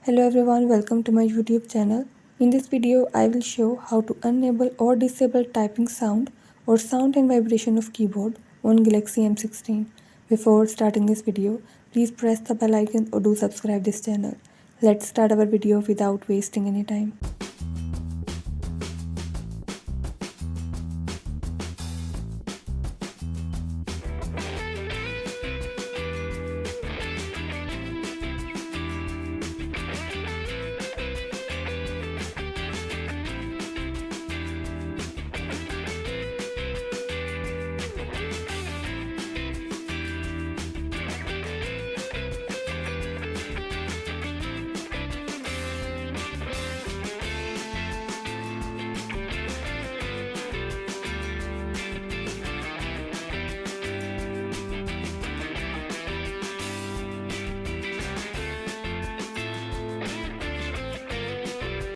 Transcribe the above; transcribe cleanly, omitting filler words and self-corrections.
Hello everyone, welcome to my YouTube channel. In this video, I will show how to enable or disable typing sound or sound and vibration of keyboard on Galaxy M16. Before starting this video, please press the bell icon or do subscribe this channel. Let's start our video without wasting any time.